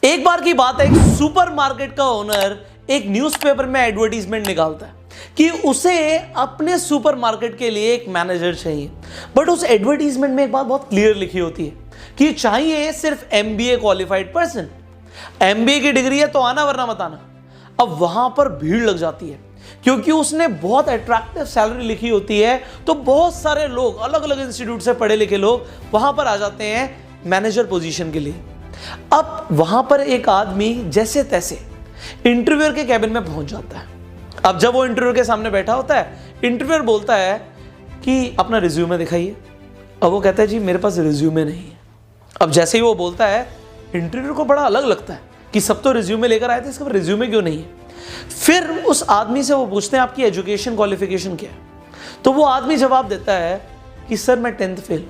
एक बार की बात है, एक सुपरमार्केट का ओनर एक न्यूज़पेपर में एडवर्टीजमेंट निकालता है कि उसे अपने सुपरमार्केट के लिए एक मैनेजर चाहिए। बट उस एडवर्टीजमेंट में एक बात बहुत क्लियर लिखी होती है कि चाहिए सिर्फ एमबीए क्वालिफाइड पर्सन। एमबीए की डिग्री है तो आना वरना मत आना। अब वहां पर भीड़ लग जाती है क्योंकि उसने बहुत अट्रैक्टिव सैलरी लिखी होती है, तो बहुत सारे लोग, अलग अलग इंस्टीट्यूट से पढ़े लिखे लोग वहां पर आ जाते हैं मैनेजर पोजीशन के लिए। अब वहां पर एक आदमी जैसे तैसे इंटरव्यूअर के कैबिन में पहुंच जाता है। अब जब वो इंटरव्यूअर के सामने बैठा होता है, इंटरव्यूअर बोलता है कि अपना रिज्यूमे दिखाइए। अब वो कहता है जी मेरे पास रिज्यूमे नहीं है। अब जैसे ही वो बोलता है, इंटरव्यूअर को बड़ा अलग लगता है कि सब तो रिज्यूमे लेकर आए थे, इसके पास रिज्यूमे क्यों नहीं है। फिर उस आदमी से वो पूछते हैं आपकी एजुकेशन क्वालिफिकेशन क्या है। तो वो आदमी जवाब देता है कि सर मैं 10th फेल।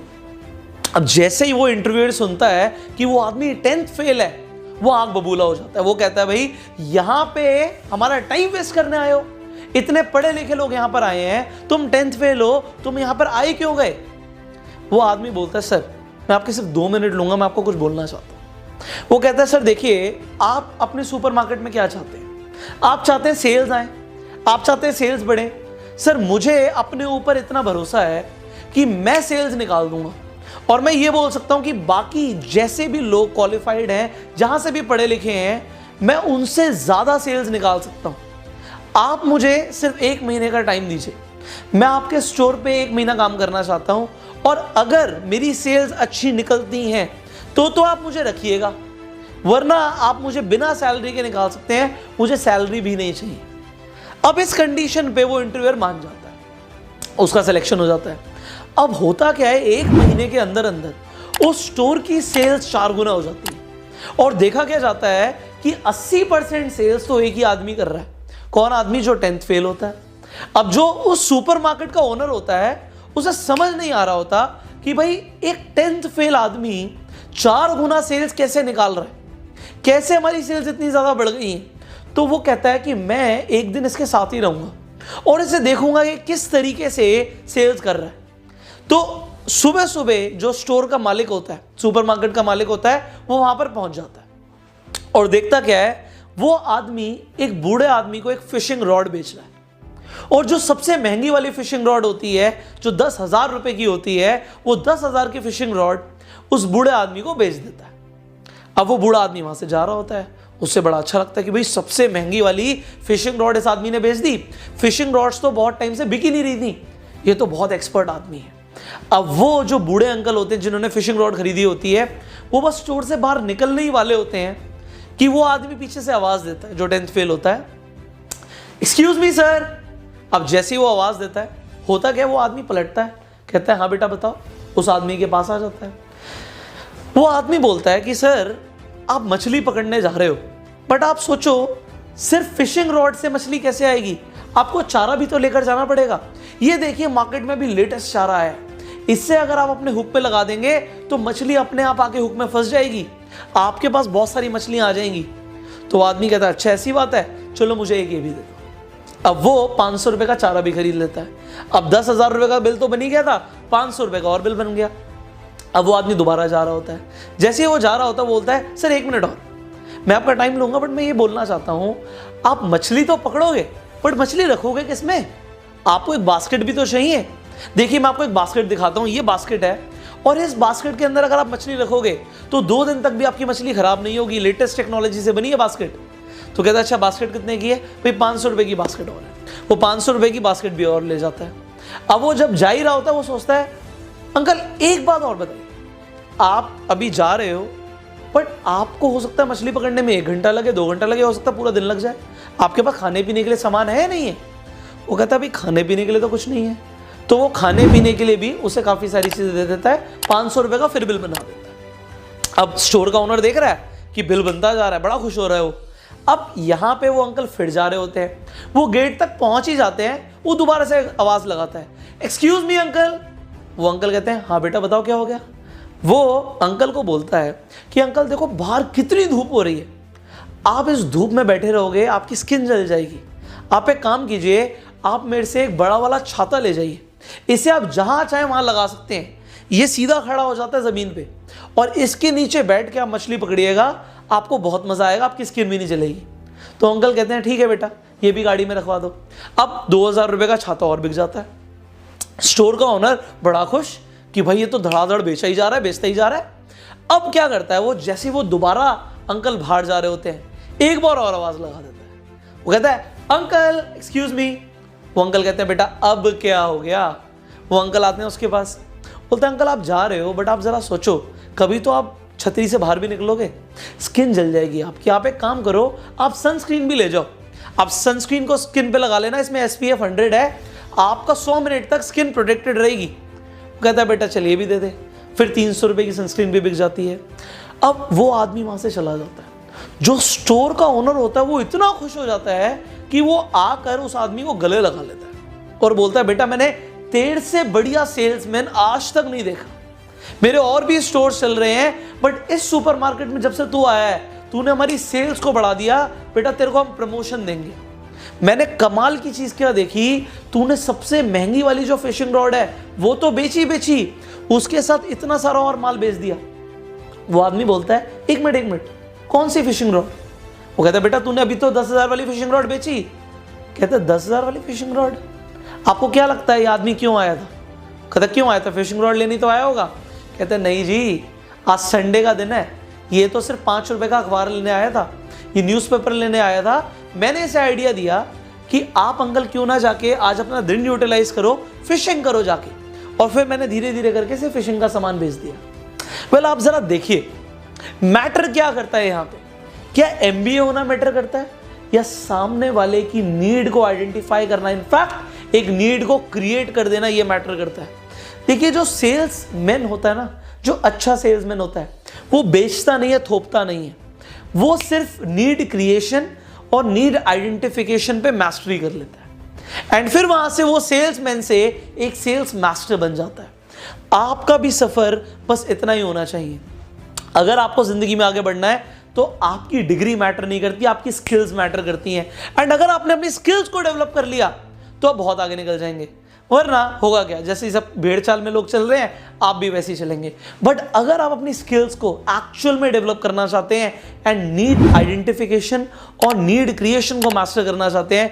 अब जैसे ही वो इंटरव्यूअर सुनता है कि वो आदमी 10th फेल है, वो आंख बबूला हो जाता है। वो कहता है भाई यहां पे हमारा टाइम वेस्ट करने आए हो, इतने पढ़े लिखे लोग यहां पर आए हैं, तुम 10th फेल हो, तुम यहां पर आए क्यों गए। वो आदमी बोलता है सर मैं आपके सिर्फ 2 मिनट लूंगा, मैं आपको कुछ बोलना चाहता हूं। वो कहता है सर देखिए आप अपने सुपरमार्केट में क्या चाहते हैं, आप चाहते हैं सेल्स आए, आप चाहते हैं सेल्स बढ़े। सर मुझे अपने ऊपर इतना भरोसा है कि मैं सेल्स निकाल दूंगा और मैं ये बोल सकता हूं कि बाकी जैसे भी लोग क्वालिफाइड हैं, जहां से भी पढ़े लिखे हैं, मैं उनसे ज्यादा सेल्स निकाल सकता हूं। आप मुझे सिर्फ 1 महीने का टाइम दीजिए, मैं आपके स्टोर पे 1 महीना काम करना चाहता हूं और अगर मेरी सेल्स अच्छी निकलती हैं तो आप मुझे रखिएगा, वरना आप मुझे बिना सैलरी के निकाल सकते हैं, मुझे सैलरी भी नहीं चाहिए। अब इस कंडीशन पे वो इंटरव्यूअर मान जाता है, उसका सिलेक्शन हो जाता है। अब होता क्या है, 1 महीने के अंदर अंदर उस स्टोर की सेल्स 4 गुना हो जाती है और देखा क्या जाता है कि 80% सेल्स तो एक ही आदमी कर रहा है। कौन आदमी? जो 10th फेल होता है। अब जो उस सुपरमार्केट का ओनर होता है उसे समझ नहीं आ रहा होता कि भाई एक 10th फेल आदमी 4 गुना सेल्स कैसे निकाल रहा है, कैसे हमारी सेल्स इतनी ज्यादा बढ़ गई हैं। तो वो कहता है कि मैं एक दिन इसके साथ ही रहूंगा और इसे देखूंगा कि किस तरीके से सेल्स कर रहा है। तो सुबह सुबह जो स्टोर का मालिक होता है, सुपरमार्केट का मालिक होता है, वो वहां पर पहुंच जाता है और देखता क्या है, वो आदमी एक बूढ़े आदमी को एक फिशिंग रॉड बेच रहा है और जो सबसे महंगी वाली फिशिंग रॉड होती है, जो 10,000 रुपए की होती है, वो 10,000 की फिशिंग रॉड उस बूढ़े आदमी को बेच देता है। अब वो बूढ़ा आदमी वहां से जा रहा होता है, उससे बड़ा अच्छा लगता है कि भाई सबसे महंगी वाली फिशिंग रॉड इस आदमी ने बेच दी। फिशिंग रॉड्स तो बहुत टाइम से बिक ही नहीं रही थी, ये तो बहुत एक्सपर्ट आदमी है। अब वो जो बूढ़े अंकल होते हैं जिन्होंने फिशिंग रॉड खरीदी होती है, वो बस स्टोर से बाहर निकलने ही वाले होते हैं कि वो आदमी पीछे से आवाज देता है, जो 10th फेल होता है, एक्सक्यूज मी सर। अब जैसे ही वो आवाज देता है, होता क्या, वो आदमी पलटता है, कहता है हाँ बेटा बताओ। उस आदमी के पास आ जाता है। वो आदमी बोलता है कि सर आप मछली पकड़ने जा रहे हो, बट आप सोचो सिर्फ फिशिंग रॉड से मछली कैसे आएगी, आपको चारा भी तो लेकर जाना पड़ेगा। ये देखिए मार्केट में भी लेटेस्ट चारा है, इससे अगर आप अपने हुक पे लगा देंगे तो मछली अपने आप आके हुक में फंस जाएगी, आपके पास बहुत सारी मछलियां आ जाएंगी। तो आदमी कहता है अच्छा ऐसी बात है, चलो मुझे एक ये भी दे दो। अब वो 500 रुपए का चारा भी खरीद लेता है। अब 10,000 रुपए का बिल तो बन ही गया था, 500 रुपए का और बिल बन गया। अब वो आदमी दोबारा जा रहा होता है, जैसे ही वो जा रहा होता है वो बोलता है सर 1 मिनट और, मैं आपका टाइम लूंगा, बट मैं ये बोलना चाहता हूं आप मछली तो पकड़ोगे, बट मछली रखोगे किसमें, आपको एक बास्केट भी तो चाहिए। देखिए मैं आपको एक बास्केट दिखाता हूं, ये बास्केट है और इस बास्केट के अंदर अगर आप मछली रखोगे तो 2 दिन तक भी आपकी मछली खराब नहीं होगी, लेटेस्ट टेक्नोलॉजी से बनी है बास्केट। तो कहता है अच्छा बास्केट कितने की है, भाई 500 रुपए की बास्केट और है। वो 500 रुपए की बास्केट भी और ले जाता है। अब वो जब जा ही रहा होता है, वो सोचता है अंकल एक बात और बताइए, आप अभी जा रहे हो बट आपको हो सकता है मछली पकड़ने में 1 घंटा लगे, 2 घंटा लगे, हो सकता है पूरा दिन लग जाए, आपके पास खाने पीने के लिए सामान है नहीं है। वो कहता है भाई खाने पीने के लिए तो कुछ नहीं है। तो वो खाने पीने के लिए भी उसे काफी सारी चीजें दे देता है, 500 रुपए का फिर बिल बना देता है। अब स्टोर का ओनर देख रहा है कि बिल बनता जा रहा है, बड़ा खुश हो रहा है वो। अब यहां पे वो अंकल फिर जा रहे होते हैं, वो गेट तक पहुंच ही जाते हैं, वो दोबारा से आवाज लगाता है एक्सक्यूज मी अंकल। वो अंकल कहते हैं हाँ बेटा बताओ क्या हो गया। वो अंकल को बोलता है कि अंकल देखो बाहर कितनी धूप हो रही है, आप इस धूप में बैठे रहोगे आपकी स्किन जल जाएगी, आप एक काम कीजिए, आप मेरे से एक बड़ा वाला छाता ले जाइए, इसे आप जहां चाहे वहां लगा सकते हैं, ये सीधा खड़ा हो जाता है जमीन पे और इसके नीचे बैठ के आप मछली पकड़िएगा, आपको बहुत मजा आएगा, आपकी स्किन भी नहीं जलेगी। तो अंकल कहते हैं ठीक है बेटा, ये भी गाड़ी में रखवा दो। अब 2000 रुपये का छाता और बिक जाता है। स्टोर का ओनर बड़ा खुश कि भाई ये तो धड़ाधड़ बेचा ही जा रहा है, बेचता ही जा रहा है। अब क्या करता है वो, जैसे वो दोबारा अंकल बाहर जा रहे होते हैं, एक बार और आवाज लगा देता है। वो कहता है अंकल एक्सक्यूज मी। वो अंकल कहते हैं बेटा अब क्या हो गया। वो अंकल आते हैं उसके पास, बोलते हैं अंकल आप जा रहे हो बट आप जरा सोचो, कभी तो आप छतरी से बाहर भी निकलोगे, स्किन जल जाएगी आपकी। आप एक काम करो, आप सनस्क्रीन भी ले जाओ, आप सनस्क्रीन को स्किन पे लगा लेना, इसमें SPF 100 है, आपका 100 मिनट तक स्किन प्रोटेक्टेड रहेगी। कहता है बेटा चलिए भी दे दे। फिर 300 रुपये की सनस्क्रीन भी बिक जाती है। अब वो आदमी वहां से चला जाता है। जो स्टोर का ओनर होता है वो इतना खुश हो जाता है कि वो आकर उस आदमी को गले लगा लेता है और बोलता है बेटा मैंने तेरे से बढ़िया सेल्समैन आज तक नहीं देखा। मेरे और भी स्टोर चल रहे हैं बट इस सुपरमार्केट में जब से तू आया है, तूने हमारी सेल्स को बढ़ा दिया। बेटा तेरे को हम प्रमोशन देंगे। मैंने कमाल की चीज क्या देखी, तूने सबसे महंगी वाली जो फिशिंग रॉड है वो तो बेची, उसके साथ इतना सारा और माल बेच दिया। वो आदमी बोलता है एक मिनट, कौन सी फिशिंग रॉड? वो कहता है बेटा तूने अभी तो 10,000 वाली फिशिंग रॉड बेची। कहता है 10,000 वाली फिशिंग रॉड? आपको क्या लगता है ये आदमी क्यों आया था? कहता क्यों आया था, फिशिंग रॉड लेनी तो आया होगा। कहते नहीं जी, आज संडे का दिन है, ये तो सिर्फ 5 रुपए का अखबार लेने आया था, ये न्यूज़पेपर लेने आया था। मैंने इसे आइडिया दिया कि आप अंकल क्यों ना जाके आज अपना दिन यूटिलाइज करो, फिशिंग करो जाके। और फिर मैंने धीरे धीरे करके इसे फिशिंग का सामान बेच दिया। वेल आप जरा देखिए मैटर क्या करता है यहाँ पे। क्या MBA होना मैटर करता है या सामने वाले की नीड को आइडेंटिफाई करना, इनफैक्ट एक नीड को क्रिएट कर देना, ये मैटर करता है। देखिए जो सेल्समैन होता है ना, जो अच्छा सेल्समैन होता है, वो बेचता नहीं है, थोपता नहीं है, वो सिर्फ नीड क्रिएशन और नीड आइडेंटिफिकेशन पे मास्टरी कर लेता है एंड फिर वहां से वो सेल्समैन से एक सेल्स मास्टर बन जाता है। आपका भी सफर बस इतना ही होना चाहिए। अगर आपको जिंदगी में आगे बढ़ना है तो आपकी डिग्री मैटर नहीं करती, आपकी स्किल्स मैटर करती हैं। एंड अगर आपने अपनी स्किल्स को डेवलप कर लिया तो आप बहुत आगे निकल जाएंगे। वरना होगा क्या, जैसे सब भेड़ चाल में लोग चल रहे हैं आप भी वैसे ही चलेंगे। बट अगर आप अपनी स्किल्स को एक्चुअल में डेवलप करना चाहते हैं एंड नीड आइडेंटिफिकेशन और नीड क्रिएशन को मास्टर करना चाहते हैं,